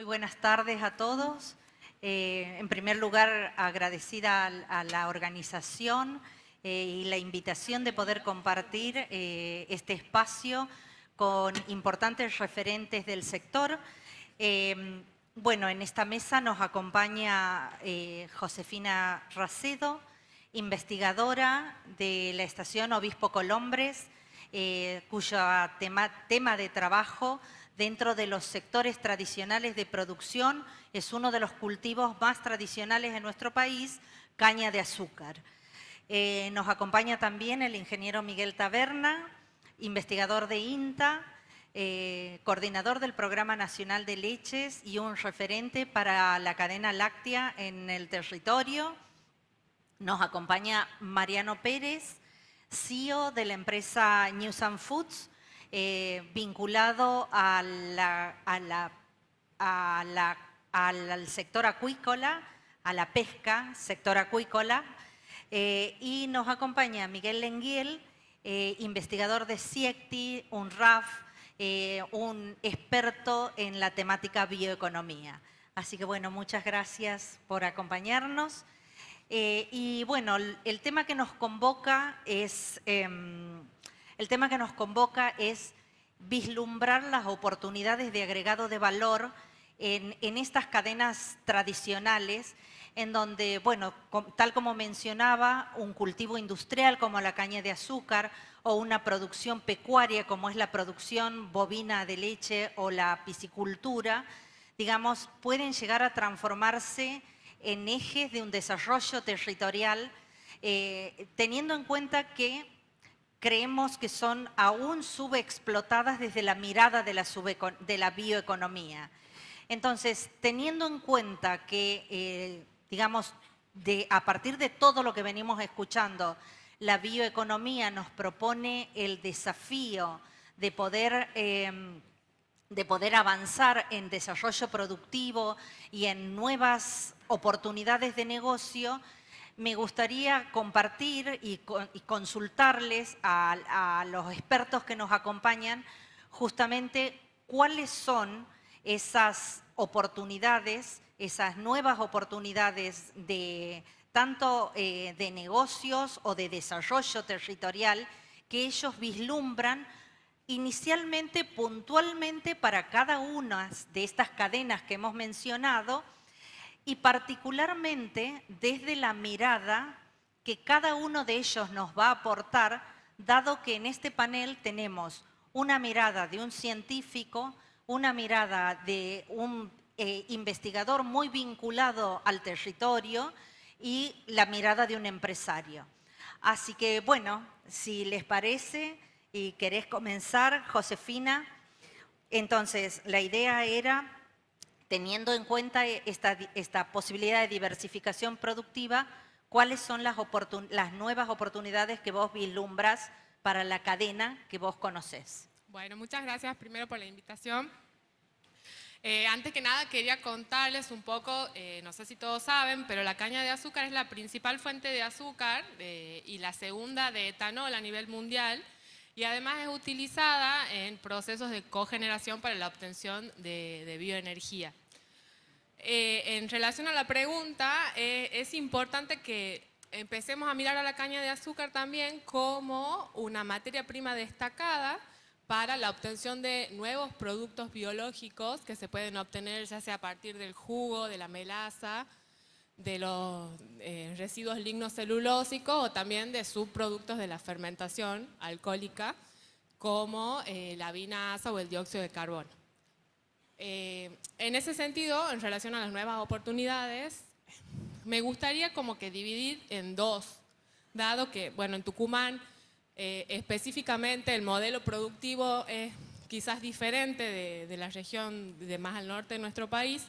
Muy buenas tardes a todos. En primer lugar, agradecida a la organización y la invitación de poder compartir este espacio con importantes referentes del sector. Bueno, en esta mesa nos acompaña Josefina Racedo, investigadora de la Estación Obispo Colombres, cuyo tema de trabajo dentro de los sectores tradicionales de producción es uno de los cultivos más tradicionales en nuestro país, caña de azúcar. Nos acompaña también el ingeniero Miguel Taberna, investigador de INTA, coordinador del Programa Nacional de Leches y un referente para la cadena láctea en el territorio. Nos acompaña Mariano Pérez, CEO de la empresa Newsan Foods, vinculado al sector acuícola, a la pesca, sector acuícola. Y nos acompaña Miguel Lenguiel, investigador de CIECTI, un RAF, un experto en la temática bioeconomía. Así que bueno, muchas gracias por acompañarnos. Y bueno, el tema que nos convoca es vislumbrar las oportunidades de agregado de valor en estas cadenas tradicionales, en donde, bueno, tal como mencionaba, un cultivo industrial como la caña de azúcar o una producción pecuaria como es la producción bovina de leche o la piscicultura, digamos, pueden llegar a transformarse en ejes de un desarrollo territorial, teniendo en cuenta que creemos que son aún subexplotadas desde la mirada de la bioeconomía. Entonces, teniendo en cuenta que, digamos, a partir de todo lo que venimos escuchando, la bioeconomía nos propone el desafío de poder avanzar en desarrollo productivo y en nuevas oportunidades de negocio, me gustaría compartir y consultarles a los expertos que nos acompañan justamente cuáles son esas oportunidades, esas nuevas oportunidades de tanto de negocios o de desarrollo territorial que ellos vislumbran inicialmente, puntualmente para cada una de estas cadenas que hemos mencionado y particularmente desde la mirada que cada uno de ellos nos va a aportar, dado que en este panel tenemos una mirada de un científico, una mirada de un investigador muy vinculado al territorio y la mirada de un empresario. Así que, bueno, si les parece y querés comenzar, Josefina, entonces la idea era, teniendo en cuenta esta posibilidad de diversificación productiva, ¿cuáles son las nuevas oportunidades que vos vislumbras para la cadena que vos conocés? Bueno, muchas gracias primero por la invitación. Antes que nada quería contarles un poco, no sé si todos saben, pero la caña de azúcar es la principal fuente de azúcar y la segunda de etanol a nivel mundial, y además es utilizada en procesos de cogeneración para la obtención de bioenergía. En relación a la pregunta, es importante que empecemos a mirar a la caña de azúcar también como una materia prima destacada para la obtención de nuevos productos biológicos que se pueden obtener ya sea a partir del jugo, de la melaza, de los residuos lignocelulósicos o también de subproductos de la fermentación alcohólica como la vinaza o el dióxido de carbono. En ese sentido, en relación a las nuevas oportunidades, me gustaría como que dividir en dos, dado que, bueno, en Tucumán específicamente el modelo productivo es quizás diferente de la región de más al norte de nuestro país.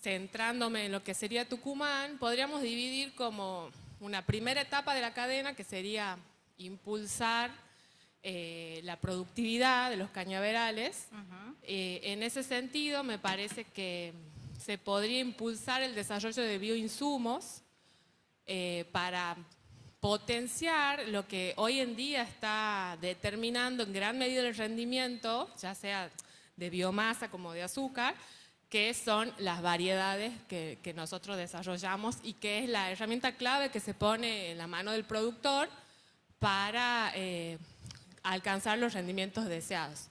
Centrándome en lo que sería Tucumán, podríamos dividir como una primera etapa de la cadena que sería impulsar la productividad de los cañaverales. En ese sentido, me parece que se podría impulsar el desarrollo de bioinsumos para potenciar lo que hoy en día está determinando en gran medida el rendimiento, ya sea de biomasa como de azúcar, qué son las variedades que nosotros desarrollamos y qué es la herramienta clave que se pone en la mano del productor para alcanzar los rendimientos deseados.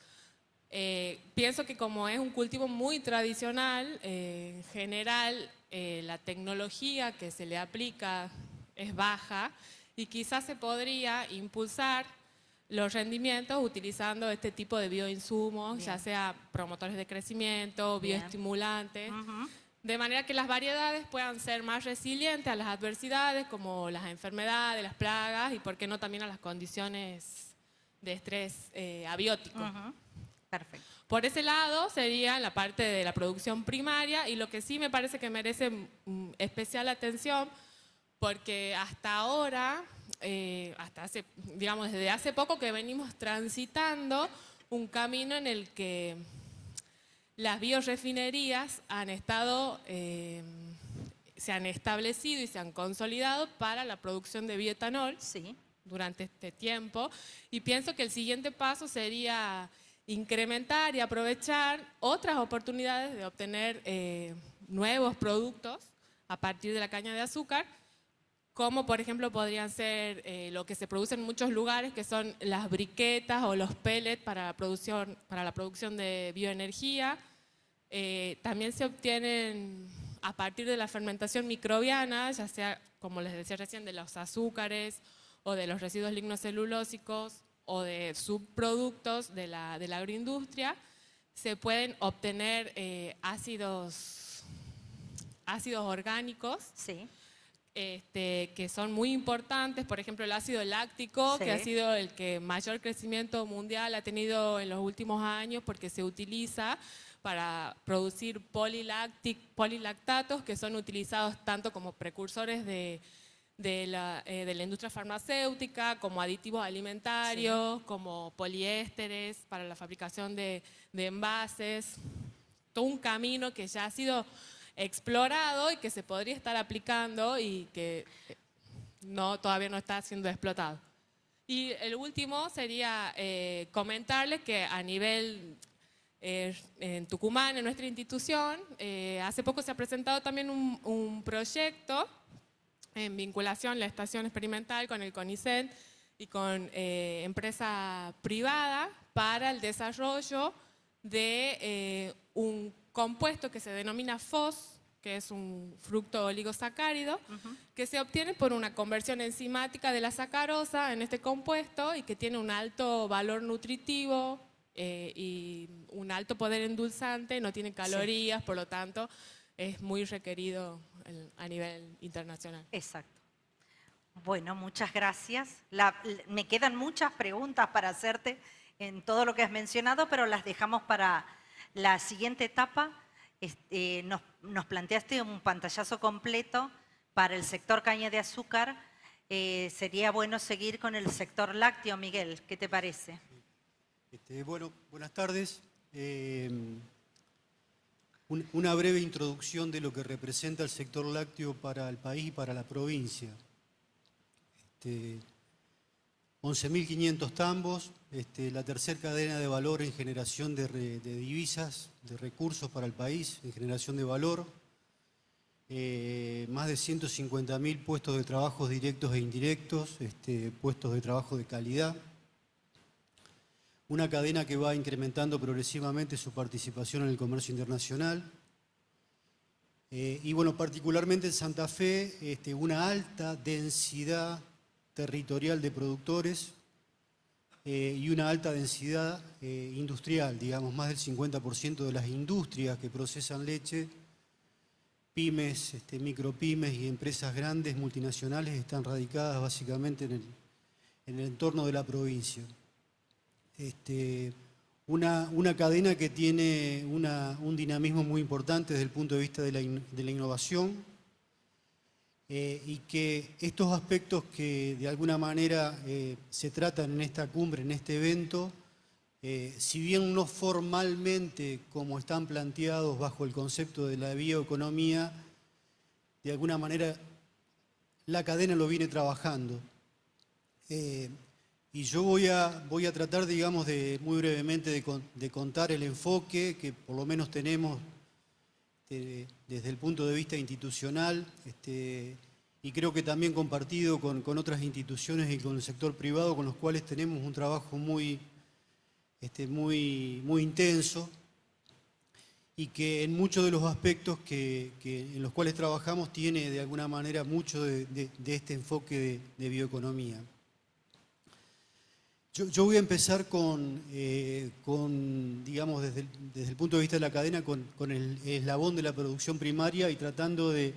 Pienso que como es un cultivo muy tradicional, en general la tecnología que se le aplica es baja y quizás se podría impulsar los rendimientos utilizando este tipo de bioinsumos, Bien. ya sea promotores de crecimiento, Bien. bioestimulantes, de manera que las variedades puedan ser más resilientes a las adversidades como las enfermedades, las plagas y por qué no también a las condiciones de estrés abiótico. Perfecto. Por ese lado sería la parte de la producción primaria y lo que sí me parece que merece especial atención porque hasta ahora, digamos desde hace poco que venimos transitando un camino en el que las biorefinerías se han establecido y se han consolidado para la producción de bioetanol Sí. durante este tiempo y pienso que el siguiente paso sería incrementar y aprovechar otras oportunidades de obtener nuevos productos a partir de la caña de azúcar, como por ejemplo podrían ser lo que se produce en muchos lugares, que son las briquetas o los pellets para la producción de bioenergía. También se obtienen a partir de la fermentación microbiana, ya sea, como les decía recién, de los azúcares o de los residuos lignocelulósicos o de subproductos de la agroindustria, se pueden obtener ácidos orgánicos. Sí. Que son muy importantes, por ejemplo el ácido láctico, Sí. que ha sido el que mayor crecimiento mundial ha tenido en los últimos años porque se utiliza para producir polilactatos que son utilizados tanto como precursores de la industria farmacéutica, como aditivos alimentarios, como poliésteres para la fabricación de envases. Todo un camino que ya ha sido explorado y que se podría estar aplicando y que todavía no está siendo explotado. Y el último sería comentarles que a nivel en Tucumán, en nuestra institución, hace poco se ha presentado también un proyecto en vinculación a la estación experimental con el CONICET y con empresa privada para el desarrollo de un compuesto que se denomina FOS, que es un fructo oligosacárido, que se obtiene por una conversión enzimática de la sacarosa en este compuesto y que tiene un alto valor nutritivo y un alto poder endulzante, no tiene calorías, por lo tanto es muy requerido a nivel internacional. Exacto. Bueno, muchas gracias. Me quedan muchas preguntas para hacerte en todo lo que has mencionado, pero las dejamos para la siguiente etapa. Nos planteaste un pantallazo completo para el sector caña de azúcar. Sería bueno seguir con el sector lácteo, Miguel. ¿Qué te parece? Bueno, buenas tardes. Una breve introducción de lo que representa el sector lácteo para el país y para la provincia. 11.500 tambos, la tercera cadena de valor en generación de divisas, de recursos para el país, en generación de valor. Más de 150.000 puestos de trabajo directos e indirectos, puestos de trabajo de calidad. Una cadena que va incrementando progresivamente su participación en el comercio internacional. Y bueno, particularmente en Santa Fe, una alta densidad territorial de productores y una alta densidad industrial, digamos, más del 50% de las industrias que procesan leche, pymes, micropymes y empresas grandes, multinacionales, están radicadas básicamente en el entorno de la provincia. Una cadena que tiene un dinamismo muy importante desde el punto de vista de la innovación y que estos aspectos que de alguna manera se tratan en esta cumbre, en este evento, si bien no formalmente como están planteados bajo el concepto de la bioeconomía, de alguna manera la cadena lo viene trabajando. Y yo voy a tratar, digamos, muy brevemente de contar el enfoque que por lo menos tenemos desde el punto de vista institucional, y creo que también compartido con otras instituciones y con el sector privado, con los cuales tenemos un trabajo muy intenso, y que en muchos de los aspectos en los cuales trabajamos tiene de alguna manera mucho de este enfoque de bioeconomía. Yo voy a empezar digamos, desde el punto de vista de la cadena, con el eslabón de la producción primaria, y tratando de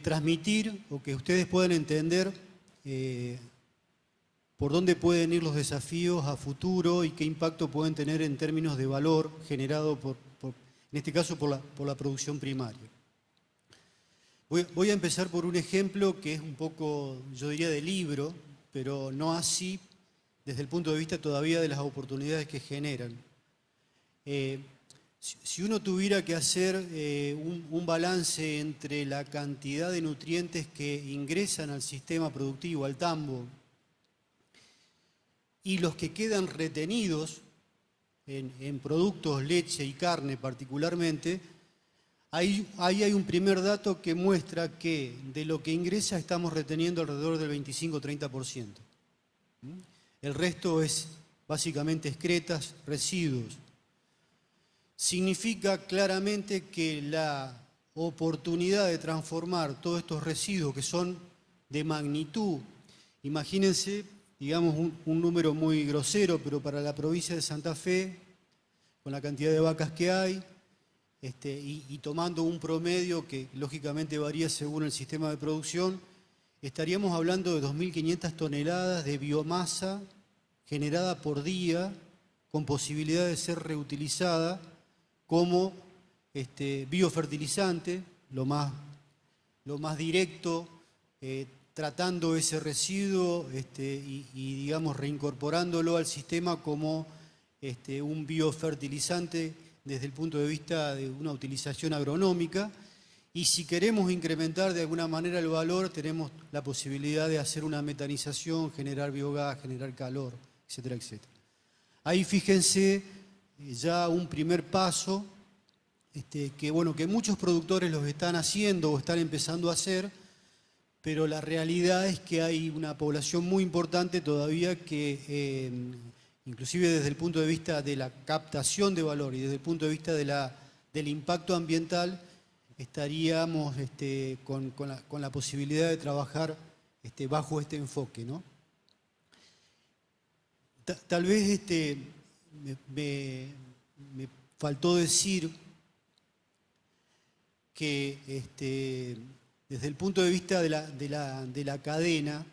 transmitir, o que ustedes puedan entender por dónde pueden ir los desafíos a futuro y qué impacto pueden tener en términos de valor generado, en este caso, por la producción primaria. Voy a empezar por un ejemplo que es un poco, yo diría, de libro, pero no así desde el punto de vista todavía de las oportunidades que generan. Si uno tuviera que hacer un balance entre la cantidad de nutrientes que ingresan al sistema productivo, al tambo, y los que quedan retenidos en productos, leche y carne particularmente, ahí hay un primer dato que muestra que de lo que ingresa estamos reteniendo alrededor del 25-30%. El resto es básicamente excretas, residuos. Significa claramente que la oportunidad de transformar todos estos residuos, que son de magnitud, imagínense, digamos, un número muy grosero, pero para la provincia de Santa Fe, con la cantidad de vacas que hay, y tomando un promedio que lógicamente varía según el sistema de producción, estaríamos hablando de 2.500 toneladas de biomasa generada por día, con posibilidad de ser reutilizada como biofertilizante, lo más directo, tratando ese residuo y digamos, reincorporándolo al sistema como un biofertilizante desde el punto de vista de una utilización agronómica. Y si queremos incrementar de alguna manera el valor, tenemos la posibilidad de hacer una metanización, generar biogás, generar calor, etcétera, etcétera. Ahí fíjense ya un primer paso que muchos productores los están haciendo o están empezando a hacer, pero la realidad es que hay una población muy importante todavía que, inclusive desde el punto de vista de la captación de valor y desde el punto de vista del impacto ambiental, estaríamos con la posibilidad de trabajar bajo este enfoque, ¿no? Tal vez me faltó decir que desde el punto de vista de la cadena,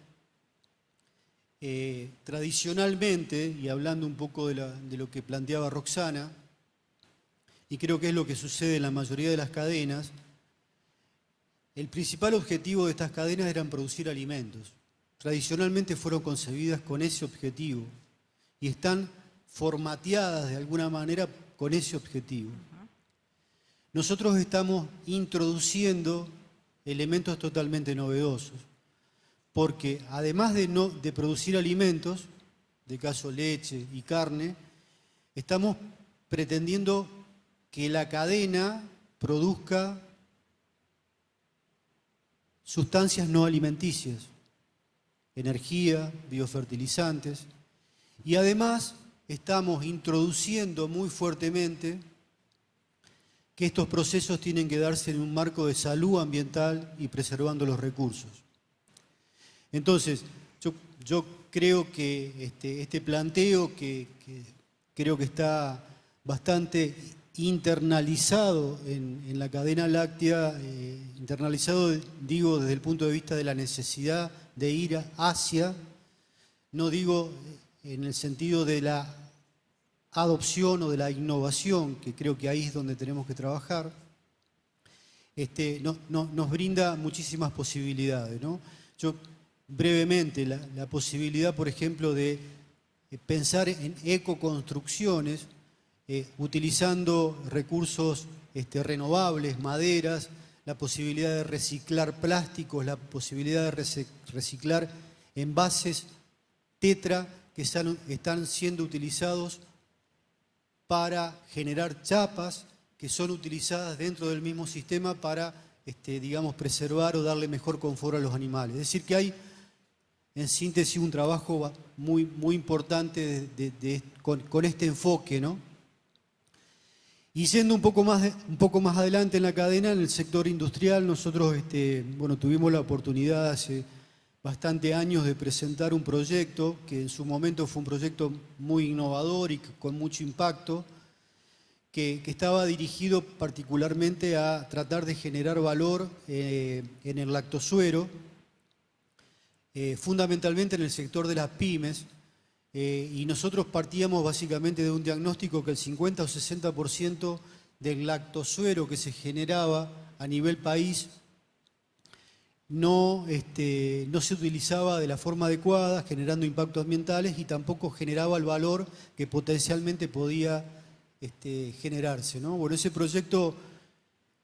tradicionalmente, y hablando un poco de lo que planteaba Roxana, y creo que es lo que sucede en la mayoría de las cadenas, el principal objetivo de estas cadenas eran producir alimentos. Tradicionalmente fueron concebidas con ese objetivo y están formateadas de alguna manera con ese objetivo. Nosotros estamos introduciendo elementos totalmente novedosos, porque además de producir alimentos, de caso leche y carne, estamos pretendiendo que la cadena produzca sustancias no alimenticias, energía, biofertilizantes, y además estamos introduciendo muy fuertemente que estos procesos tienen que darse en un marco de salud ambiental y preservando los recursos. Entonces, yo creo que este planteo que creo que está bastante internalizado en la cadena láctea, internalizado, digo, desde el punto de vista de la necesidad de ir hacia, no digo en el sentido de la adopción o de la innovación, que creo que ahí es donde tenemos que trabajar, nos brinda muchísimas posibilidades, ¿no? Yo, brevemente, la posibilidad, por ejemplo, de pensar en ecoconstrucciones, utilizando recursos renovables, maderas, la posibilidad de reciclar plásticos, la posibilidad de reciclar envases tetra que están siendo utilizados para generar chapas que son utilizadas dentro del mismo sistema para, digamos, preservar o darle mejor confort a los animales. Es decir, que hay, en síntesis, un trabajo muy, muy importante con este enfoque, ¿no? Y yendo un poco más adelante en la cadena, en el sector industrial, nosotros bueno, tuvimos la oportunidad hace bastante años de presentar un proyecto que en su momento fue un proyecto muy innovador y con mucho impacto, que estaba dirigido particularmente a tratar de generar valor en el lactosuero, fundamentalmente en el sector de las pymes, y nosotros partíamos básicamente de un diagnóstico que el 50 o 60% del lactosuero que se generaba a nivel país no se utilizaba de la forma adecuada, generando impactos ambientales, y tampoco generaba el valor que potencialmente podía generarse, ¿no? Bueno, ese proyecto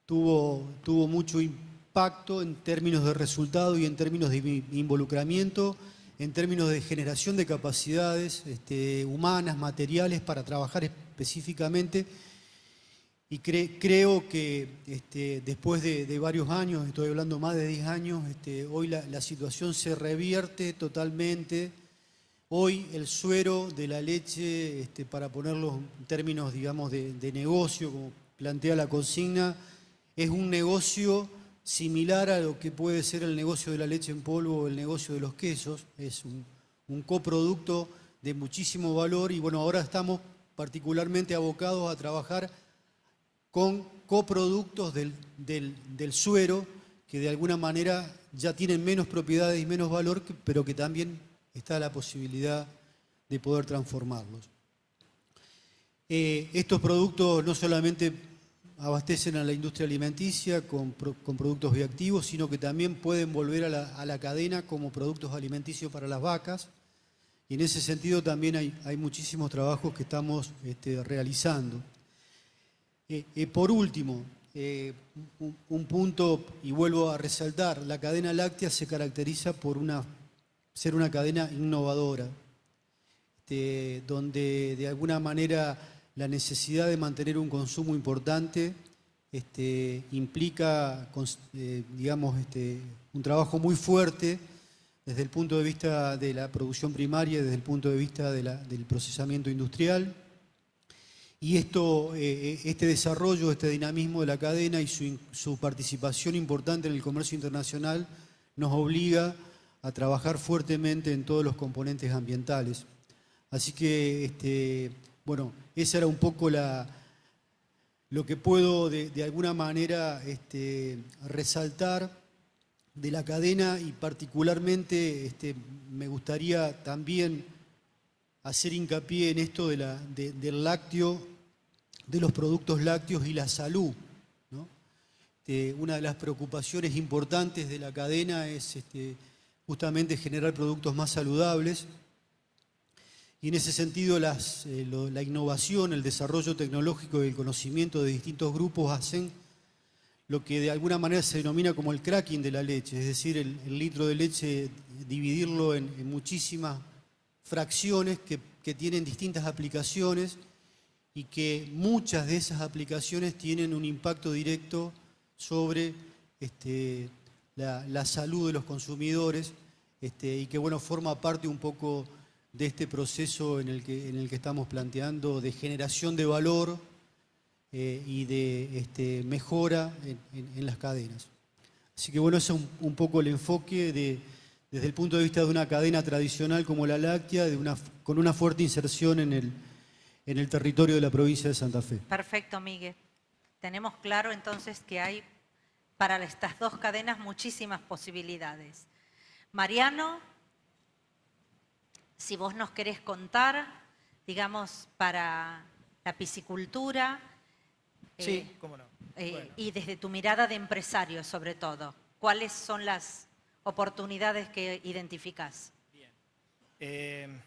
tuvo mucho impacto en términos de resultado y en términos de involucramiento, en términos de generación de capacidades humanas, materiales, para trabajar específicamente. Y creo que después de varios años, estoy hablando más de 10 años, hoy la situación se revierte totalmente. Hoy el suero de la leche, para ponerlo en términos, digamos, de negocio, como plantea la consigna, es un negocio similar a lo que puede ser el negocio de la leche en polvo o el negocio de los quesos. Es un coproducto de muchísimo valor, y bueno, ahora estamos particularmente abocados a trabajar con coproductos del suero, que de alguna manera ya tienen menos propiedades y menos valor, pero que también está la posibilidad de poder transformarlos. Estos productos no solamente abastecen a la industria alimenticia con productos bioactivos, sino que también pueden volver a la cadena como productos alimenticios para las vacas, y en ese sentido también hay muchísimos trabajos que estamos realizando. Por último, un punto, y vuelvo a resaltar, la cadena láctea se caracteriza por ser una cadena innovadora, donde de alguna manera la necesidad de mantener un consumo importante implica, digamos, un trabajo muy fuerte desde el punto de vista de la producción primaria, desde el punto de vista del procesamiento industrial. Y este desarrollo, este dinamismo de la cadena y su participación importante en el comercio internacional nos obliga a trabajar fuertemente en todos los componentes ambientales. Así que, bueno, esa era un poco lo que puedo de alguna manera resaltar de la cadena, y particularmente me gustaría también hacer hincapié en esto del lácteo, de los productos lácteos y la salud, ¿no? Una de las preocupaciones importantes de la cadena es justamente generar productos más saludables, y en ese sentido la innovación, el desarrollo tecnológico y el conocimiento de distintos grupos hacen lo que de alguna manera se denomina como el cracking de la leche, es decir, el litro de leche, dividirlo en muchísimas fracciones que tienen distintas aplicaciones, y que muchas de esas aplicaciones tienen un impacto directo sobre la salud de los consumidores, y que, bueno, forma parte un poco de este proceso en el que estamos planteando de generación de valor y de mejora en las cadenas. Así que, bueno, ese es un poco el enfoque desde el punto de vista de una cadena tradicional como la láctea, con una fuerte inserción en el territorio de la provincia de Santa Fe. Perfecto, Miguel. Tenemos claro entonces que hay para estas dos cadenas muchísimas posibilidades. Mariano, si vos nos querés contar, digamos, para la piscicultura, Sí, cómo no. Bueno. y desde tu mirada de empresario sobre todo, ¿cuáles son las oportunidades que identificás? Bien.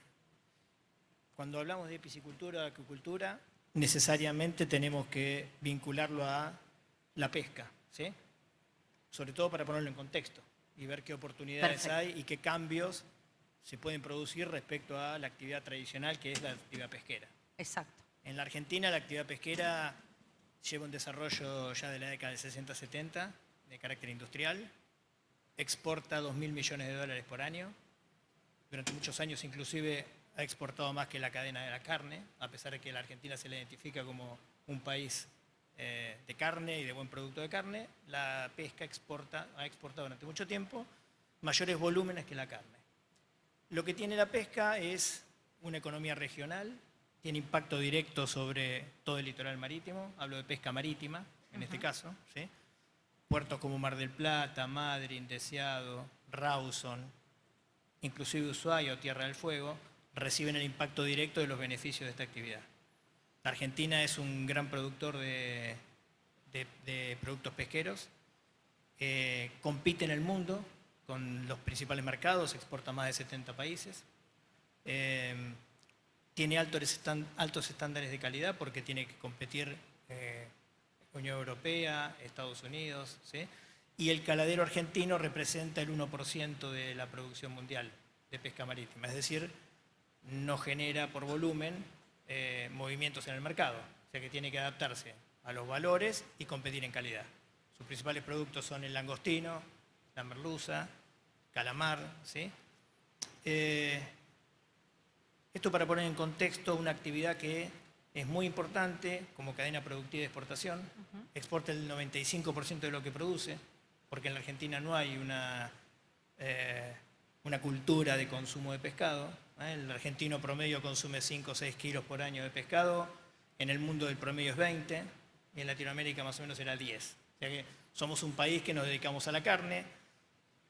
Cuando hablamos de piscicultura o de acuicultura, necesariamente tenemos que vincularlo a la pesca, ¿sí? Sobre todo para ponerlo en contexto y ver qué oportunidades hay y qué cambios se pueden producir respecto a la actividad tradicional, que es la actividad pesquera. Exacto. En la Argentina la actividad pesquera lleva un desarrollo ya de la década del 60-70 de carácter industrial, exporta 2.000 millones de dólares por año, durante muchos años inclusive ha exportado más que la cadena de la carne, a pesar de que la Argentina se le identifica como un país de carne y de buen producto de carne, la pesca ha exportado durante mucho tiempo mayores volúmenes que la carne. Lo que tiene la pesca es una economía regional, tiene impacto directo sobre todo el litoral marítimo, hablo de pesca marítima en este caso, ¿sí? Puertos como Mar del Plata, Madryn, Deseado, Rawson, inclusive Ushuaia o Tierra del Fuego, reciben el impacto directo de los beneficios de esta actividad. La Argentina es un gran productor de productos pesqueros, compite en el mundo con los principales mercados, exporta a más de 70 países, tiene altos estándares de calidad porque tiene que competir Unión Europea, Estados Unidos, ¿sí? Y el caladero argentino representa el 1% de la producción mundial de pesca marítima, es decir, no genera por volumen movimientos en el mercado, o sea que tiene que adaptarse a los valores y competir en calidad. Sus principales productos son el langostino, la merluza, calamar, ¿sí? Esto para poner en contexto una actividad que es muy importante como cadena productiva de exportación, exporta el 95% de lo que produce, porque en la Argentina no hay una cultura de consumo de pescado. El argentino promedio consume 5 o 6 kilos por año de pescado, en el mundo el promedio es 20 y en Latinoamérica más o menos era 10. O sea que somos un país que nos dedicamos a la carne,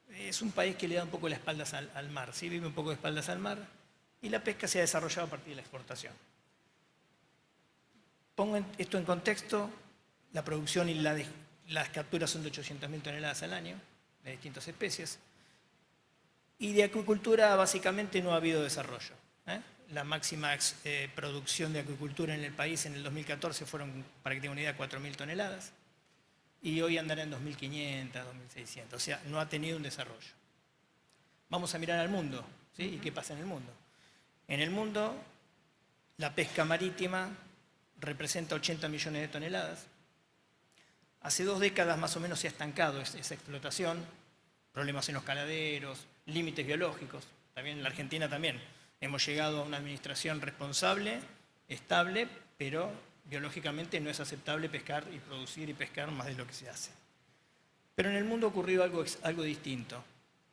es un país que le da un poco las espaldas al mar, ¿sí? Vive un poco de espaldas al mar y la pesca se ha desarrollado a partir de la exportación. Pongo esto en contexto, la producción y las capturas son de 800.000 toneladas al año de distintas especies. Y de acuicultura básicamente no ha habido desarrollo. La máxima producción de acuicultura en el país en el 2014 fueron, para que tengan una idea, 4.000 toneladas. Y hoy andará en 2.500, 2.600. O sea, no ha tenido un desarrollo. Vamos a mirar al mundo, ¿sí? ¿Y qué pasa en el mundo? En el mundo, la pesca marítima representa 80 millones de toneladas. Hace 2 décadas más o menos se ha estancado esa explotación, problemas en los caladeros, límites biológicos. También en la Argentina también hemos llegado a una administración responsable, estable, pero biológicamente no es aceptable pescar y producir y pescar más de lo que se hace. Pero en el mundo ocurrió algo distinto.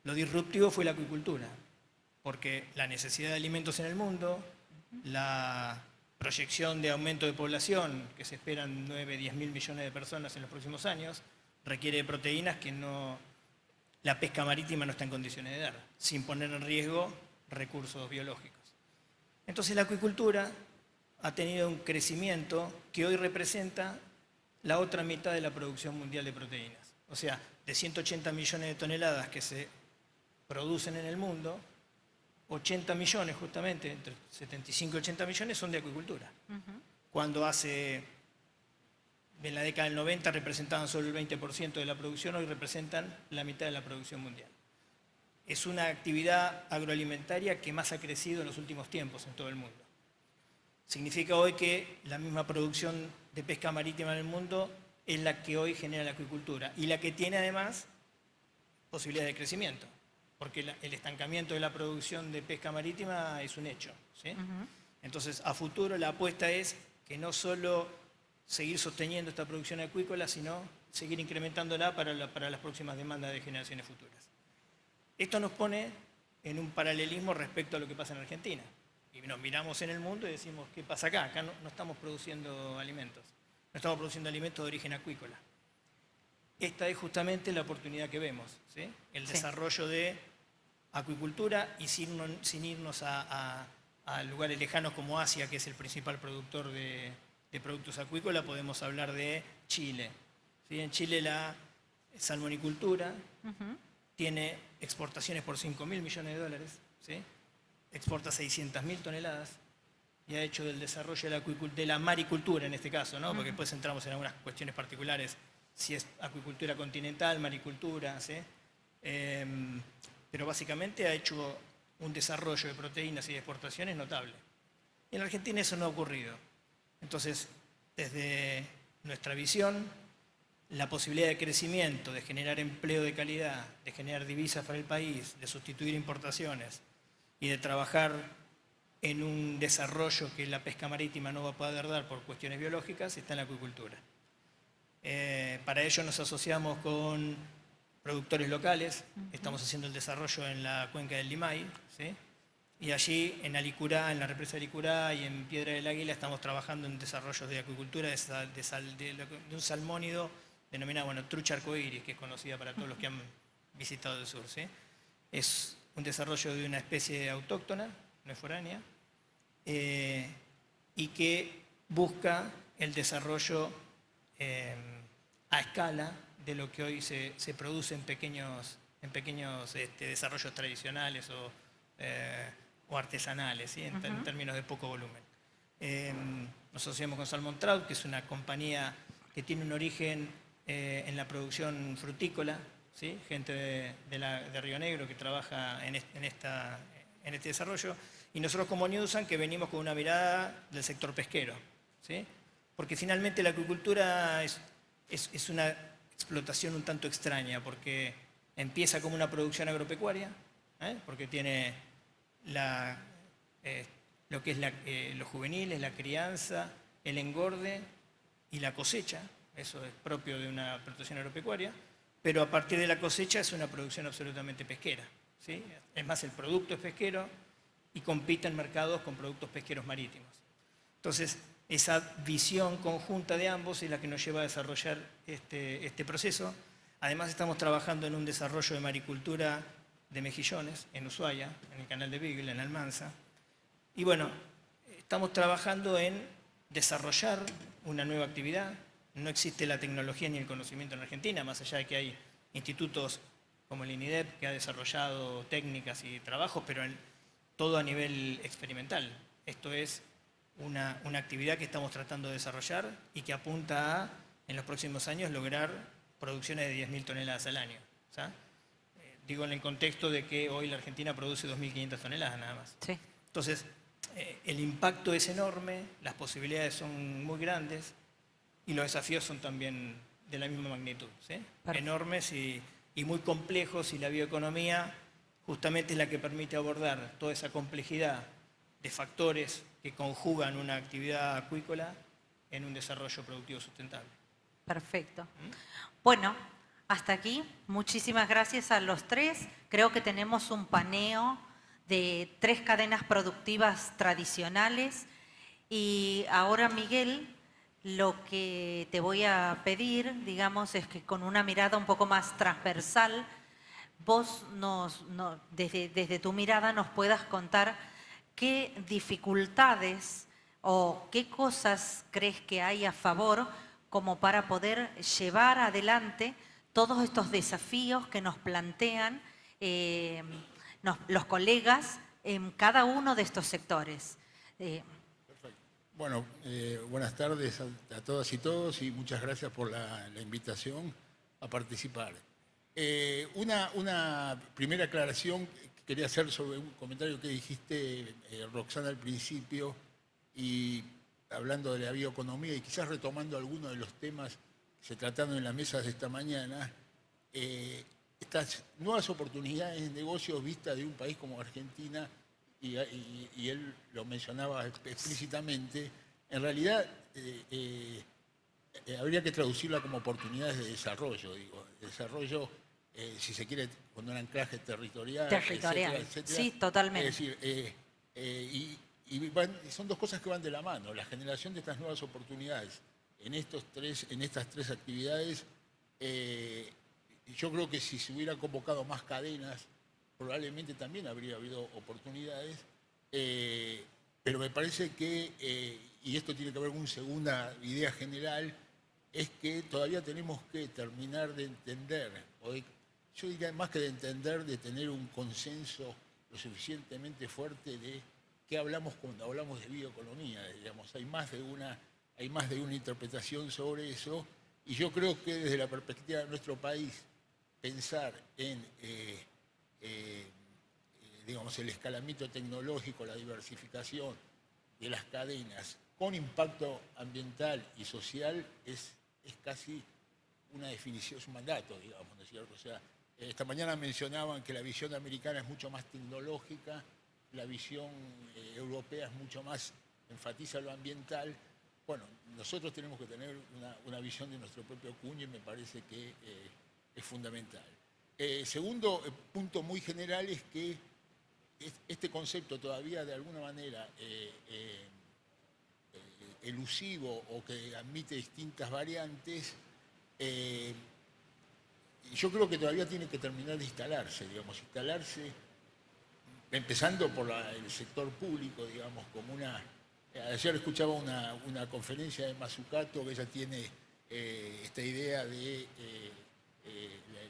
Lo disruptivo fue la acuicultura, porque la necesidad de alimentos en el mundo, la proyección de aumento de población, que se esperan 9, 10 mil millones de personas en los próximos años, requiere de proteínas que la pesca marítima no está en condiciones de dar, sin poner en riesgo recursos biológicos. Entonces la acuicultura ha tenido un crecimiento que hoy representa la otra mitad de la producción mundial de proteínas. O sea, de 180 millones de toneladas que se producen en el mundo, 80 millones justamente, entre 75 y 80 millones son de acuicultura. Cuando en la década del 90 representaban solo el 20% de la producción, hoy representan la mitad de la producción mundial. Es una actividad agroalimentaria que más ha crecido en los últimos tiempos en todo el mundo. Significa hoy que la misma producción de pesca marítima en el mundo es la que hoy genera la acuicultura y la que tiene además posibilidades de crecimiento, porque el estancamiento de la producción de pesca marítima es un hecho, ¿sí? Entonces, a futuro la apuesta es que no solo seguir sosteniendo esta producción acuícola, sino seguir incrementándola para las próximas demandas de generaciones futuras. Esto nos pone en un paralelismo respecto a lo que pasa en Argentina. Y nos miramos en el mundo y decimos, ¿qué pasa acá? Acá no estamos produciendo alimentos. No estamos produciendo alimentos de origen acuícola. Esta es justamente la oportunidad que vemos, ¿sí? El desarrollo de acuicultura y sin irnos a lugares lejanos como Asia, que es el principal productor de productos acuícolas, podemos hablar de Chile. ¿Sí? En Chile la salmonicultura tiene exportaciones por 5.000 millones de dólares, ¿sí? Exporta 600.000 toneladas y ha hecho del desarrollo de la maricultura en este caso, ¿no? Porque después entramos en algunas cuestiones particulares, si es acuicultura continental, maricultura, ¿sí? Pero básicamente ha hecho un desarrollo de proteínas y de exportaciones notable. En la Argentina eso no ha ocurrido. Entonces, desde nuestra visión, la posibilidad de crecimiento, de generar empleo de calidad, de generar divisas para el país, de sustituir importaciones y de trabajar en un desarrollo que la pesca marítima no va a poder dar por cuestiones biológicas, está en la acuicultura. Para ello nos asociamos con productores locales, estamos haciendo el desarrollo en la cuenca del Limay, ¿sí? Y allí en Alicurá, en la represa de Alicurá y en Piedra del Águila estamos trabajando en desarrollos de acuicultura de un salmónido denominado, trucha arcoíris, que es conocida para todos los que han visitado el sur, ¿sí? Es un desarrollo de una especie autóctona, no es foránea, y que busca el desarrollo a escala de lo que hoy se produce en pequeños desarrollos tradicionales o artesanales, ¿sí? En términos de poco volumen. Nos asociamos con Salmon Trout, que es una compañía que tiene un origen en la producción frutícola, ¿sí? Gente de Río Negro que trabaja en este desarrollo, y nosotros como Newsan que venimos con una mirada del sector pesquero, ¿sí? Porque finalmente la acuicultura es una explotación un tanto extraña, porque empieza como una producción agropecuaria, porque tiene lo que es los juveniles, la crianza, el engorde y la cosecha. Eso es propio de una explotación agropecuaria, pero a partir de la cosecha es una producción absolutamente pesquera, ¿sí? Es más, el producto es pesquero y compite en mercados con productos pesqueros marítimos. Entonces, esa visión conjunta de ambos es la que nos lleva a desarrollar este proceso. Además, estamos trabajando en un desarrollo de maricultura de mejillones en Ushuaia, en el canal de Beagle, en Almanza. Y bueno, estamos trabajando en desarrollar una nueva actividad. No existe la tecnología ni el conocimiento en Argentina, más allá de que hay institutos como el INIDEP que ha desarrollado técnicas y trabajos, pero todo a nivel experimental. Esto es una actividad que estamos tratando de desarrollar y que apunta a, en los próximos años, lograr producciones de 10.000 toneladas al año, ¿sí? Digo en el contexto de que hoy la Argentina produce 2.500 toneladas nada más. Sí. Entonces, el impacto es enorme, las posibilidades son muy grandes y los desafíos son también de la misma magnitud, ¿sí? Enormes y muy complejos, y la bioeconomía justamente es la que permite abordar toda esa complejidad de factores que conjugan una actividad acuícola en un desarrollo productivo sustentable. Perfecto. Bueno, hasta aquí. Muchísimas gracias a los tres. Creo que tenemos un paneo de 3 cadenas productivas tradicionales. Y ahora, Miguel, lo que te voy a pedir, digamos, es que con una mirada un poco más transversal, vos desde tu mirada nos puedas contar qué dificultades o qué cosas crees que hay a favor como para poder llevar adelante todos estos desafíos que nos plantean los colegas en cada uno de estos sectores. Perfecto. Bueno, buenas tardes a todas y todos, y muchas gracias por la invitación a participar. Una primera aclaración que quería hacer sobre un comentario que dijiste, Roxana, al principio, y hablando de la bioeconomía y quizás retomando algunos de los temas que se trataron en las mesas de esta mañana, estas nuevas oportunidades de negocios vistas de un país como Argentina, y él lo mencionaba explícitamente, en realidad habría que traducirla como oportunidades de desarrollo, desarrollo, si se quiere, con un anclaje territorial, etcétera, sí, totalmente. Es decir, son dos cosas que van de la mano. La generación de estas nuevas oportunidades en estas tres actividades, yo creo que si se hubiera convocado más cadenas, probablemente también habría habido oportunidades, pero me parece que, y esto tiene que ver con una segunda idea general, es que todavía tenemos que terminar de entender, yo diría más que de entender, de tener un consenso lo suficientemente fuerte de qué hablamos cuando hablamos de bioeconomía, digamos. Hay más de una interpretación sobre eso, y yo creo que desde la perspectiva de nuestro país, pensar en digamos, el escalamiento tecnológico, la diversificación de las cadenas con impacto ambiental y social es es casi una definición, es un mandato, digamos, ¿no es cierto? O sea, esta mañana mencionaban que la visión americana es mucho más tecnológica, la visión europea es mucho más, enfatiza lo ambiental. Bueno, nosotros tenemos que tener una visión de nuestro propio cuño y me parece que es fundamental. Segundo punto muy general es que este concepto todavía de alguna manera elusivo o que admite distintas variantes, yo creo que todavía tiene que terminar de instalarse, digamos, empezando por el sector público, digamos, como una... Ayer escuchaba una conferencia de Mazzucato que ella tiene esta idea de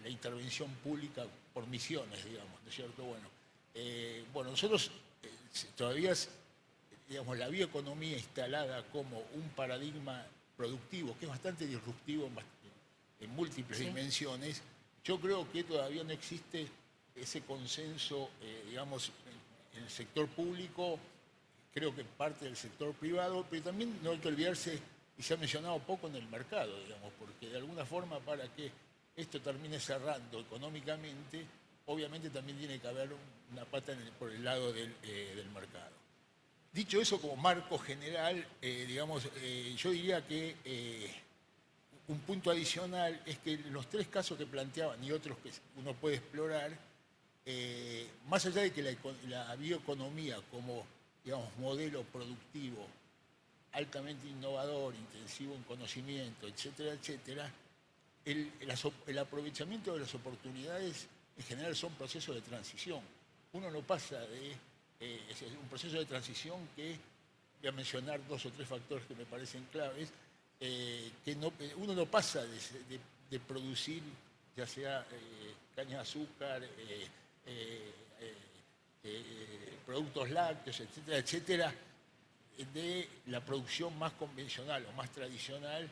la intervención pública por misiones, digamos, ¿no es cierto? Bueno, nosotros todavía, digamos, la bioeconomía instalada como un paradigma productivo, que es bastante disruptivo en múltiples dimensiones, yo creo que todavía no existe ese consenso, digamos, en el sector público, creo que parte del sector privado, pero también no hay que olvidarse, y se ha mencionado poco, en el mercado, digamos, porque de alguna forma para que esto termine cerrando económicamente, obviamente también tiene que haber una pata por el lado del mercado. Dicho eso, como marco general, digamos, yo diría que un punto adicional es que los tres casos que planteaban y otros que uno puede explorar, más allá de que la bioeconomía como, digamos, modelo productivo altamente innovador, intensivo en conocimiento, etcétera, etcétera, el aprovechamiento de las oportunidades en general son procesos de transición. Uno no pasa de... es un proceso de transición que, voy a mencionar 2 o 3 factores que me parecen claves, uno no pasa de producir, ya sea caña de azúcar, productos lácteos, etcétera, etcétera, de la producción más convencional o más tradicional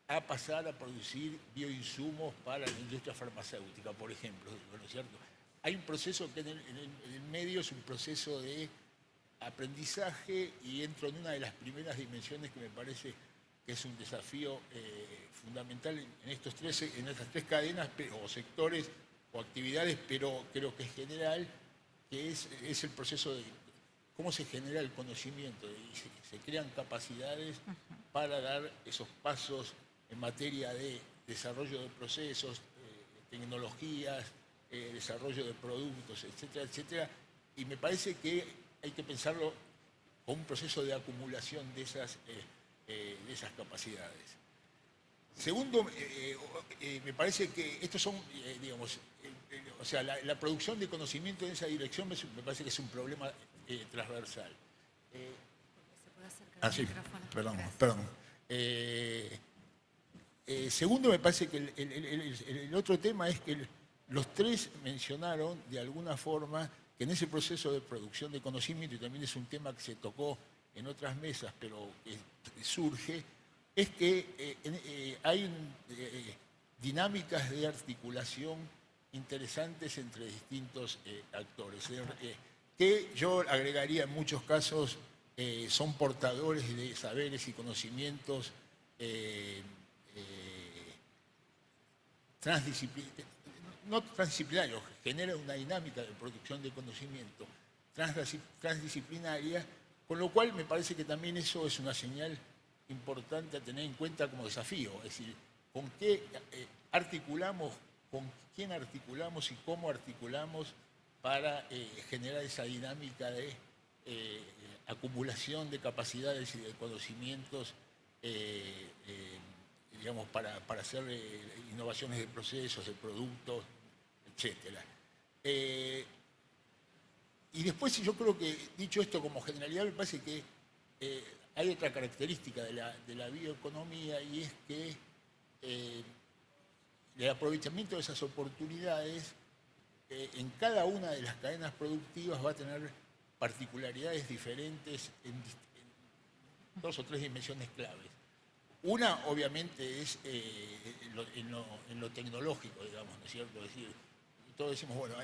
a pasar a producir bioinsumos para la industria farmacéutica, por ejemplo, ¿no es cierto? Hay un proceso que en el medio es un proceso de aprendizaje y entro en una de las primeras dimensiones que me parece que es un desafío fundamental en estas tres cadenas o sectores o actividades, pero creo que es general, que es el proceso de cómo se genera el conocimiento y se crean capacidades para dar esos pasos en materia de desarrollo de procesos, tecnologías, desarrollo de productos, etcétera, etcétera. Y me parece que hay que pensarlo como un proceso de acumulación de esas capacidades. Segundo, me parece que estos son, digamos, o sea, la producción de conocimiento en esa dirección me parece que es un problema transversal. Sí, perdón. Segundo, me parece que el otro tema es que los tres mencionaron de alguna forma que en ese proceso de producción de conocimiento, y también es un tema que se tocó en otras mesas, pero surge, es que hay dinámicas de articulación interesantes entre distintos actores, que yo agregaría en muchos casos son portadores de saberes y conocimientos no transdisciplinarios, generan una dinámica de producción de conocimiento transdisciplinaria, con lo cual me parece que también eso es una señal importante a tener en cuenta como desafío, es decir, con qué articulamos, con quién articulamos y cómo articulamos para generar esa dinámica de acumulación de capacidades y de conocimientos, digamos, para hacer innovaciones de procesos, de productos, etc. Y después yo creo que, dicho esto como generalidad, me parece que hay otra característica de la bioeconomía y es que el aprovechamiento de esas oportunidades en cada una de las cadenas productivas va a tener particularidades diferentes en 2 o 3 dimensiones claves. Una, obviamente, es en lo tecnológico, digamos, ¿no es cierto? Es decir, todos decimos, bueno,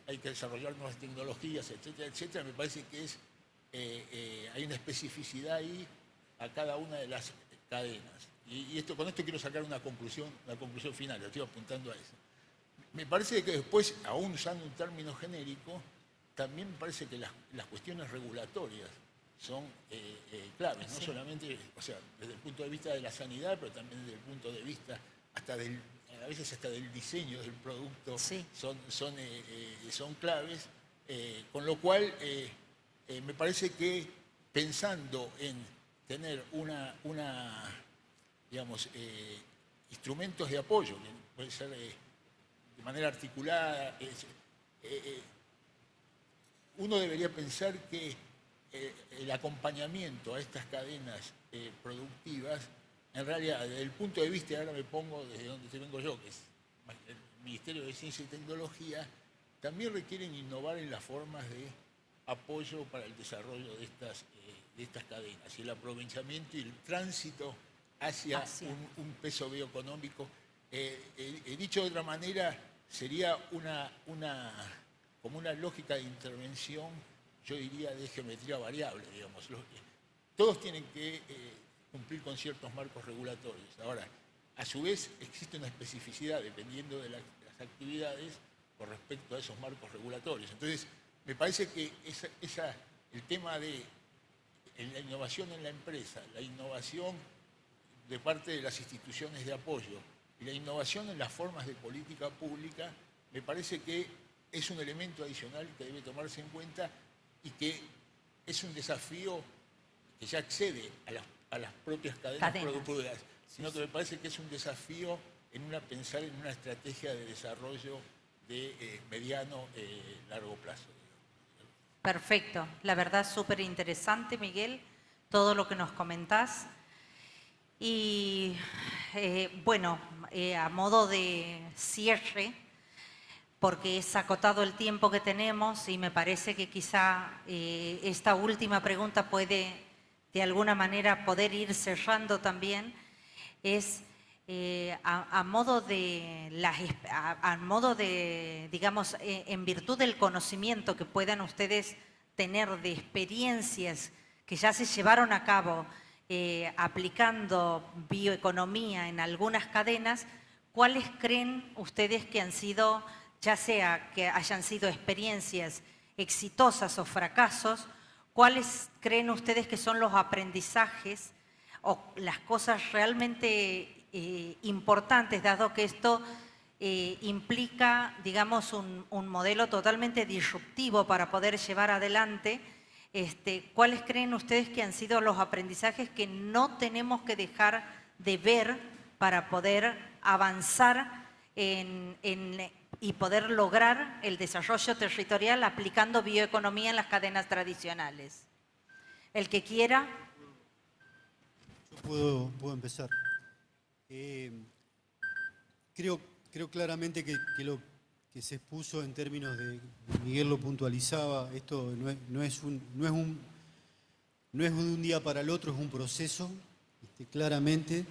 hay que desarrollar nuevas tecnologías, etcétera, etcétera. Me parece que hay una especificidad ahí a cada una de las cadenas. con esto quiero sacar una conclusión final, lo estoy apuntando a eso. Me parece que después, aún usando un término genérico, también me parece que las cuestiones regulatorias son claves, no solamente, o sea, desde el punto de vista de la sanidad, pero también desde el punto de vista a veces hasta del diseño del producto, Sí. son claves, con lo cual me parece que pensando en tener digamos, instrumentos de apoyo, que puede ser de manera articulada, uno debería pensar que el acompañamiento a estas cadenas productivas, en realidad, desde el punto de vista, y ahora me pongo desde donde vengo yo, que es el Ministerio de Ciencia y Tecnología, también requieren innovar en las formas de apoyo para el desarrollo de estas cadenas y el aprovechamiento y el tránsito hacia un peso bioeconómico. Dicho de otra manera, sería como una lógica de intervención, yo diría, de geometría variable, digamos. Todos tienen que cumplir con ciertos marcos regulatorios. Ahora, a su vez, existe una especificidad dependiendo de las actividades con respecto a esos marcos regulatorios. Entonces, me parece que el tema de la innovación en la empresa, la innovación de parte de las instituciones de apoyo y la innovación en las formas de política pública, me parece que es un elemento adicional que debe tomarse en cuenta y que es un desafío que ya excede a las propias cadenas productivas, sino que me parece que es un desafío pensar en una estrategia de desarrollo de mediano, largo plazo. Perfecto. La verdad, súper interesante, Miguel, todo lo que nos comentás. Y bueno, a modo de cierre, porque es acotado el tiempo que tenemos y me parece que quizá esta última pregunta puede de alguna manera poder ir cerrando también, es a modo de, digamos, en virtud del conocimiento que puedan ustedes tener de experiencias que ya se llevaron a cabo aplicando bioeconomía en algunas cadenas, ¿cuáles creen ustedes que han sido, ya sea que hayan sido experiencias exitosas o fracasos, cuáles creen ustedes que son los aprendizajes o las cosas realmente importantes, dado que esto implica, digamos, un modelo totalmente disruptivo para poder llevar adelante? ¿Cuáles creen ustedes que han sido los aprendizajes que no tenemos que dejar de ver para poder avanzar y poder lograr el desarrollo territorial aplicando bioeconomía en las cadenas tradicionales? El que quiera. Yo puedo empezar. Creo claramente que lo que se expuso en términos de Miguel lo puntualizaba, esto no es de un día para el otro, es un proceso, claramente.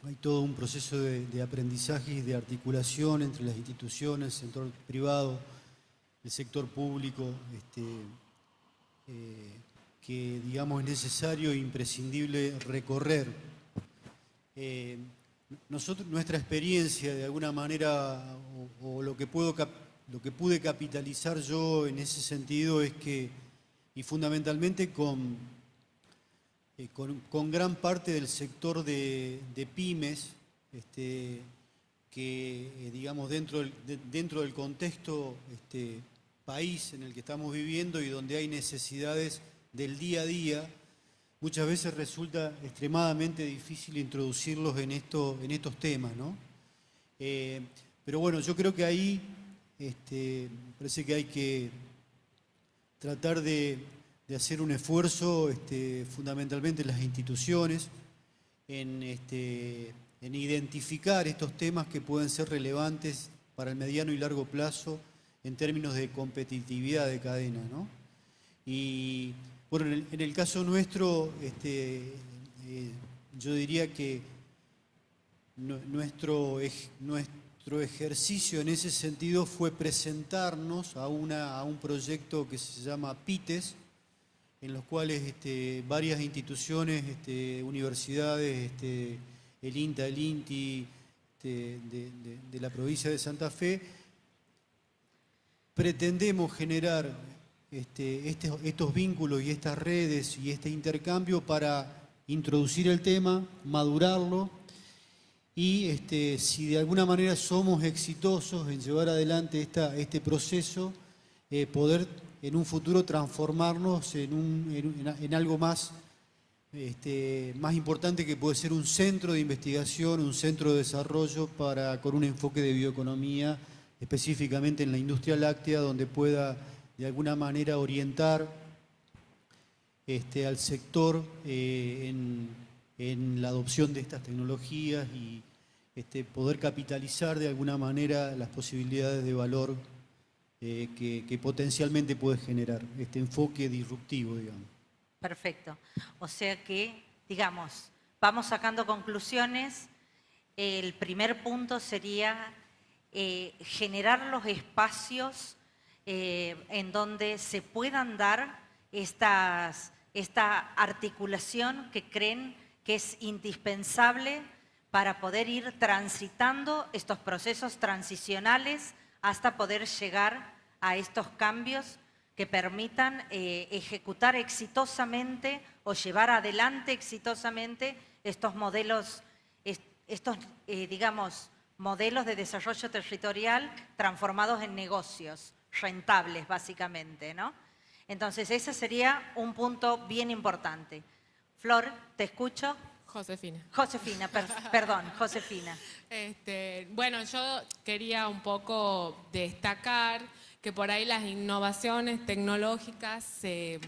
Hay todo un proceso de aprendizaje y de articulación entre las instituciones, el sector privado, el sector público, que digamos es necesario e imprescindible recorrer. Nuestra experiencia, de alguna manera, o lo que pude capitalizar yo en ese sentido es que, y fundamentalmente con gran parte del sector de pymes, que digamos dentro del contexto país en el que estamos viviendo y donde hay necesidades del día a día, muchas veces resulta extremadamente difícil introducirlos en estos temas, ¿no? Pero bueno, yo creo que ahí me parece que hay que tratar de hacer un esfuerzo fundamentalmente en las instituciones, en identificar estos temas que pueden ser relevantes para el mediano y largo plazo en términos de competitividad de cadena, ¿no? Y bueno, en el caso nuestro, yo diría que nuestro ejercicio en ese sentido fue presentarnos a un proyecto que se llama PITES, en los cuales varias instituciones, universidades el INTA, el INTI de la provincia de Santa Fe, pretendemos generar estos vínculos y estas redes y este intercambio para introducir el tema, madurarlo y si de alguna manera somos exitosos en llevar adelante este proceso, poder en un futuro transformarnos en algo más, más importante, que puede ser un centro de investigación, un centro de desarrollo con un enfoque de bioeconomía, específicamente en la industria láctea, donde pueda de alguna manera orientar al sector en la adopción de estas tecnologías y poder capitalizar de alguna manera las posibilidades de valor que potencialmente puede generar este enfoque disruptivo, digamos. Perfecto. O sea que, digamos, vamos sacando conclusiones. El primer punto sería generar los espacios en donde se puedan dar esta articulación que creen que es indispensable para poder ir transitando estos procesos transicionales hasta poder llegar a estos cambios que permitan ejecutar exitosamente o llevar adelante exitosamente estos modelos, digamos, modelos de desarrollo territorial transformados en negocios rentables, básicamente, ¿no? Entonces, ese sería un punto bien importante. Flor, te escucho. Josefina. Josefina, perdón, Josefina. Bueno, yo quería un poco destacar que por ahí las innovaciones tecnológicas se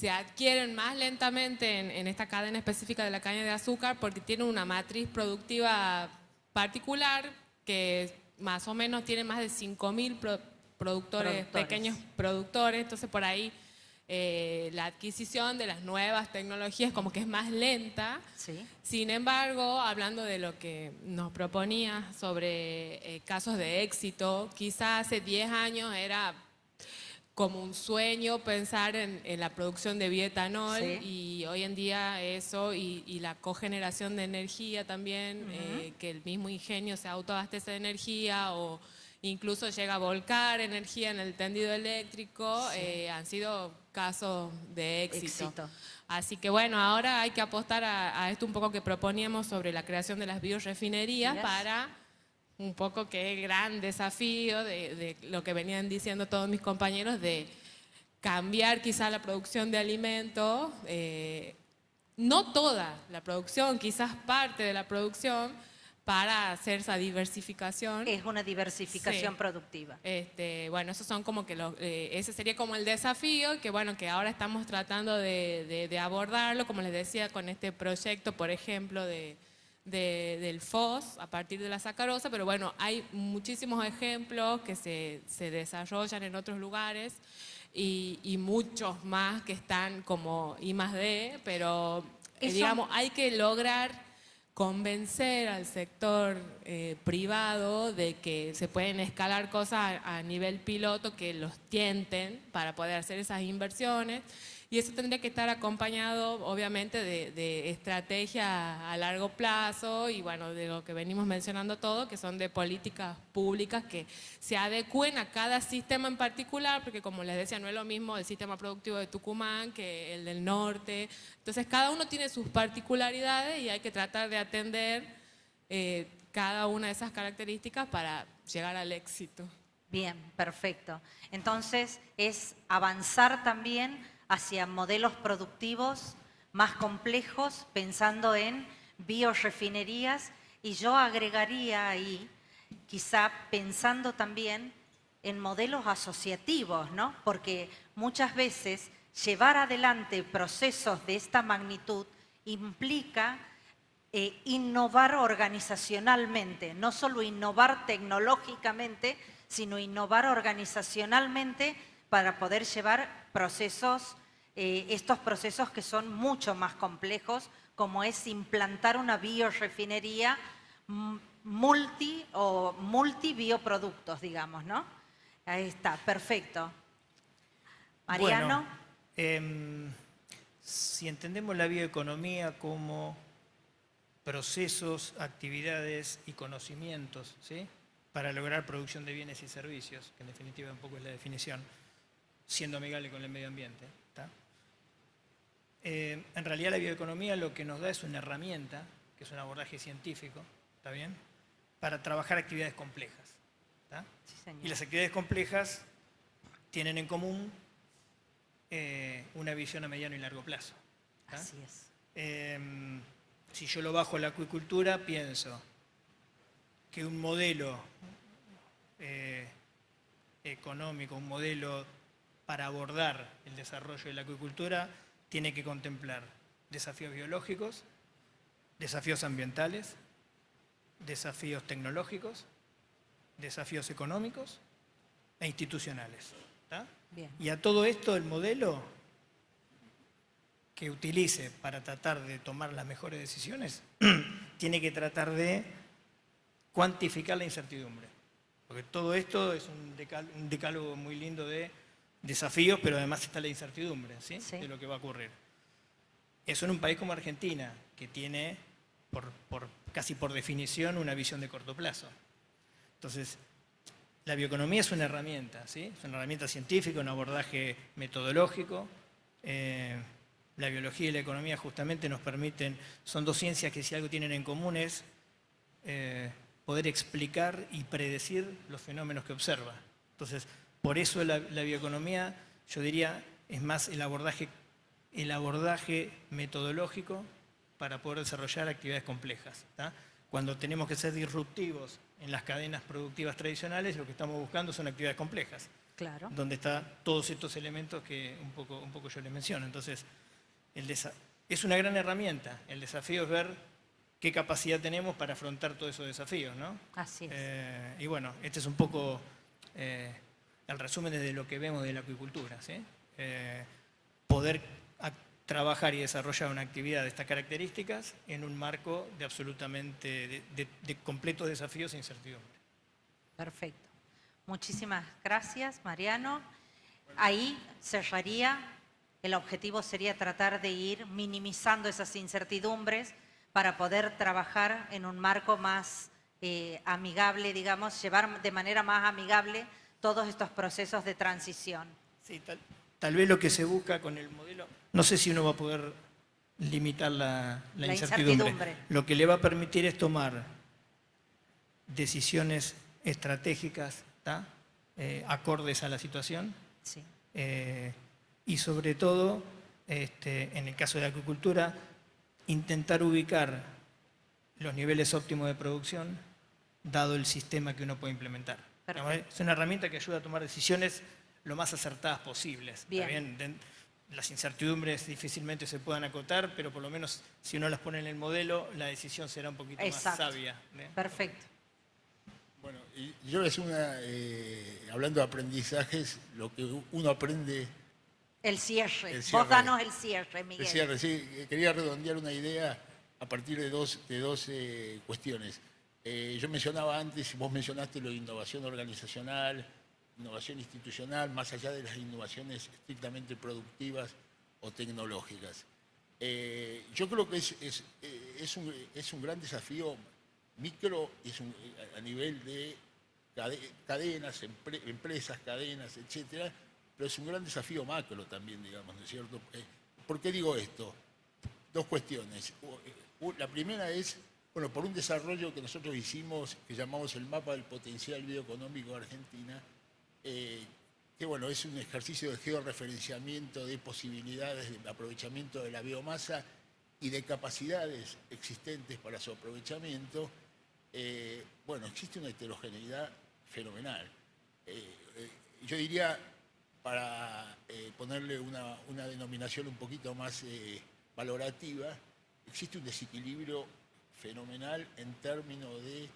adquieren más lentamente en esta cadena específica de la caña de azúcar porque tiene una matriz productiva particular que más o menos tiene más de 5.000 productores, pequeños productores, entonces por ahí la adquisición de las nuevas tecnologías como que es más lenta. Sí. Sin embargo, hablando de lo que nos proponía sobre casos de éxito, quizás hace 10 años era como un sueño pensar en la producción de bioetanol, Sí. y hoy en día eso y la cogeneración de energía también, que el mismo ingenio se autoabastece de energía o incluso llega a volcar energía en el tendido eléctrico, Sí. han sido casos de éxito. Éxito. Así que bueno, ahora hay que apostar a esto un poco que proponíamos sobre la creación de las biorefinerías. Yes. Para un poco que el gran desafío de lo que venían diciendo todos mis compañeros, de cambiar quizá la producción de alimentos, no toda la producción, quizás parte de la producción, para hacer esa diversificación. Es una diversificación Sí. productiva. Bueno, esos son como que ese sería como el desafío que bueno, que ahora estamos tratando de abordarlo, como les decía, con este proyecto, por ejemplo, del FOS a partir de la sacarosa, pero bueno, hay muchísimos ejemplos que se desarrollan en otros lugares y muchos más que están como I+D, pero Eso- digamos, hay que lograr convencer al sector privado de que se pueden escalar cosas a nivel piloto que los tienten para poder hacer esas inversiones, y eso tendría que estar acompañado obviamente de estrategias a largo plazo y bueno, de lo que venimos mencionando todo, que son de políticas públicas que se adecúen a cada sistema en particular, porque como les decía, no es lo mismo el sistema productivo de Tucumán que el del norte. Entonces cada uno tiene sus particularidades y hay que tratar de atender cada una de esas características para llegar al éxito. Bien, perfecto. Entonces, es avanzar también hacia modelos productivos más complejos, pensando en biorefinerías, y yo agregaría ahí, quizá pensando también en modelos asociativos, ¿no? Porque muchas veces llevar adelante procesos de esta magnitud implica innovar organizacionalmente, no solo innovar tecnológicamente, sino innovar organizacionalmente para poder llevar procesos, estos procesos que son mucho más complejos, como es implantar una biorefinería multibioproductos, digamos, ¿no? Ahí está, perfecto. Mariano. Bueno, si entendemos la bioeconomía como procesos, actividades y conocimientos, ¿sí?, para lograr producción de bienes y servicios, que en definitiva un poco es la definición, siendo amigable con el medio ambiente. ¿Está? En realidad la bioeconomía lo que nos da es una herramienta, que es un abordaje científico, ¿está bien?, para trabajar actividades complejas. ¿Está? Sí, señor. Y las actividades complejas tienen en común una visión a mediano y largo plazo. ¿Está? Así es. Si yo lo bajo a la acuicultura, pienso que un modelo económico, un modelo para abordar el desarrollo de la acuicultura, tiene que contemplar desafíos biológicos, desafíos ambientales, desafíos tecnológicos, desafíos económicos e institucionales. ¿Está? Bien. Y a todo esto el modelo que utilice para tratar de tomar las mejores decisiones tiene que tratar de cuantificar la incertidumbre. Porque todo esto es un decálogo muy lindo de desafíos, pero además está la incertidumbre, ¿sí?, Sí. de lo que va a ocurrir. Eso en un país como Argentina, que tiene casi por definición una visión de corto plazo. Entonces, la bioeconomía es una herramienta, ¿sí?, es una herramienta científica, un abordaje metodológico. La biología y la economía justamente nos permiten, son dos ciencias que si algo tienen en común es poder explicar y predecir los fenómenos que observa. Entonces, por eso la bioeconomía, yo diría, es más el abordaje metodológico para poder desarrollar actividades complejas. ¿Tá? Cuando tenemos que ser disruptivos en las cadenas productivas tradicionales, lo que estamos buscando son actividades complejas, Claro. donde están todos estos elementos que un poco yo les menciono. Entonces, es una gran herramienta. El desafío es ver qué capacidad tenemos para afrontar todos esos desafíos, ¿no? Así es. Y bueno, este es un poco el resumen de lo que vemos de la acuicultura, ¿sí? Poder trabajar y desarrollar una actividad de estas características en un marco de absolutamente de completos desafíos e incertidumbre. Perfecto. Muchísimas gracias, Mariano. Ahí cerraría. El objetivo sería tratar de ir minimizando esas incertidumbres para poder trabajar en un marco más amigable, digamos, llevar de manera más amigable todos estos procesos de transición. Sí, tal vez lo que se busca con el modelo, no sé si uno va a poder limitar la incertidumbre. Lo que le va a permitir es tomar decisiones estratégicas, ¿tá?, acordes a la situación. Sí. Y sobre todo, en el caso de la acuicultura, intentar ubicar los niveles óptimos de producción, dado el sistema que uno puede implementar. Perfecto. Es una herramienta que ayuda a tomar decisiones lo más acertadas posibles. Bien. ¿Está bien? Las incertidumbres difícilmente se puedan acotar, pero por lo menos si uno las pone en el modelo, la decisión será un poquito Exacto. más sabia. Perfecto. Bueno, y yo es hablando de aprendizajes, lo que uno aprende. El cierre. El cierre. Vos danos el cierre, Miguel. El cierre, sí, quería redondear una idea a partir de dos cuestiones. Yo mencionaba antes, y vos mencionaste lo de innovación organizacional, innovación institucional, más allá de las innovaciones estrictamente productivas o tecnológicas. Yo creo que es un gran desafío micro, a nivel de cadenas, empresas, cadenas, etcétera, pero es un gran desafío macro también, digamos, ¿no es cierto? ¿Por qué digo esto? Dos cuestiones. La primera es, bueno, por un desarrollo que nosotros hicimos, que llamamos el mapa del potencial bioeconómico de Argentina, que bueno, es un ejercicio de georreferenciamiento de posibilidades de aprovechamiento de la biomasa y de capacidades existentes para su aprovechamiento. Bueno, existe una heterogeneidad fenomenal. Yo diría, para ponerle una denominación un poquito más valorativa, existe un desequilibrio fenomenal en términos de...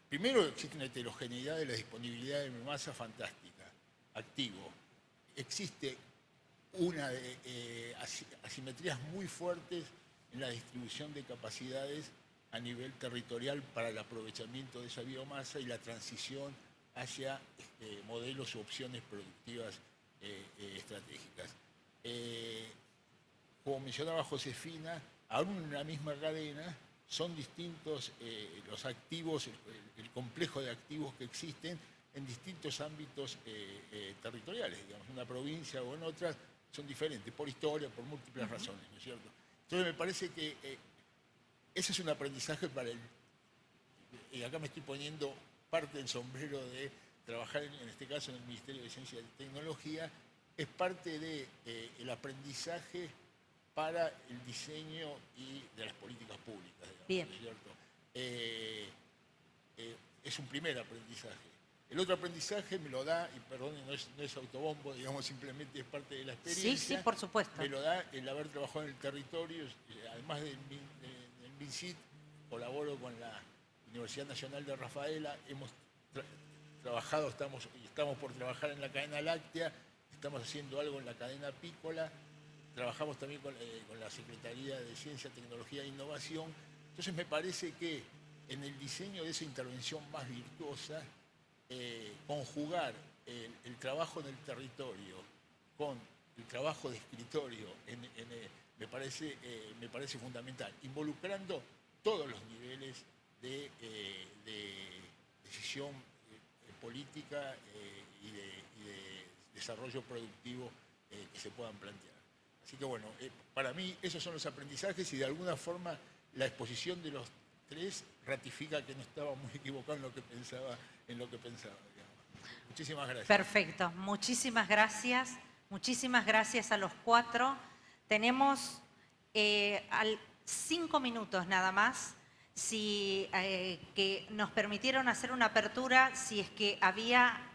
Primero, existe una heterogeneidad de la disponibilidad de biomasa fantástica, activo. Existe una asimetrías muy fuertes en la distribución de capacidades a nivel territorial para el aprovechamiento de esa biomasa y la transición hacia modelos u opciones productivas estratégicas. Como mencionaba Josefina, aún en la misma cadena son distintos los activos, el complejo de activos que existen en distintos ámbitos territoriales, digamos, en una provincia o en otras son diferentes, por historia, por múltiples razones, ¿no es cierto? Entonces me parece que ese es un aprendizaje para y acá me estoy poniendo parte del sombrero de trabajar en este caso en el Ministerio de Ciencia y Tecnología, es parte del aprendizaje para el diseño de las políticas públicas, digamos, Bien. ¿no es cierto? Es un primer aprendizaje. El otro aprendizaje me lo da, y perdón, no es autobombo, digamos, simplemente es parte de la experiencia. Sí, por supuesto. Me lo da el haber trabajado en el territorio, además del MinSit, colaboro con la Universidad Nacional de Rafaela, hemos trabajado, estamos por trabajar en la cadena láctea, estamos haciendo algo en la cadena apícola, trabajamos también con la Secretaría de Ciencia, Tecnología e Innovación. Entonces me parece que en el diseño de esa intervención más virtuosa, conjugar el trabajo en el territorio con el trabajo de escritorio me parece fundamental, involucrando todos los niveles de decisión política y de desarrollo productivo que se puedan plantear. Así que bueno, para mí esos son los aprendizajes y de alguna forma la exposición de los tres ratifica que no estaba muy equivocado en lo que pensaba. Digamos. Muchísimas gracias. Perfecto, muchísimas gracias. Muchísimas gracias a los cuatro. Tenemos 5 minutos nada más. Que nos permitieron hacer una apertura si es que había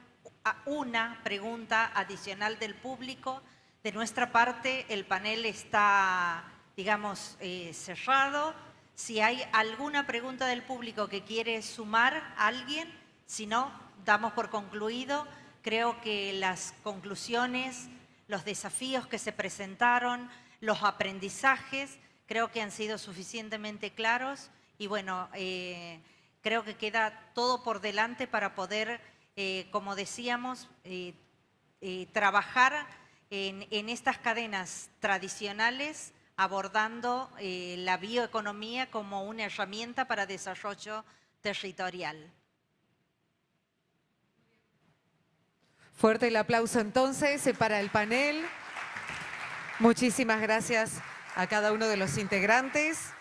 una pregunta adicional del público. De nuestra parte, el panel está, digamos, cerrado. Si hay alguna pregunta del público que quiere sumar a alguien, si no, damos por concluido. Creo que las conclusiones, los desafíos que se presentaron, los aprendizajes, creo que han sido suficientemente claros. Y bueno, creo que queda todo por delante para poder, como decíamos, trabajar en estas cadenas tradicionales, abordando la bioeconomía como una herramienta para desarrollo territorial. Fuerte el aplauso entonces para el panel. Muchísimas gracias a cada uno de los integrantes.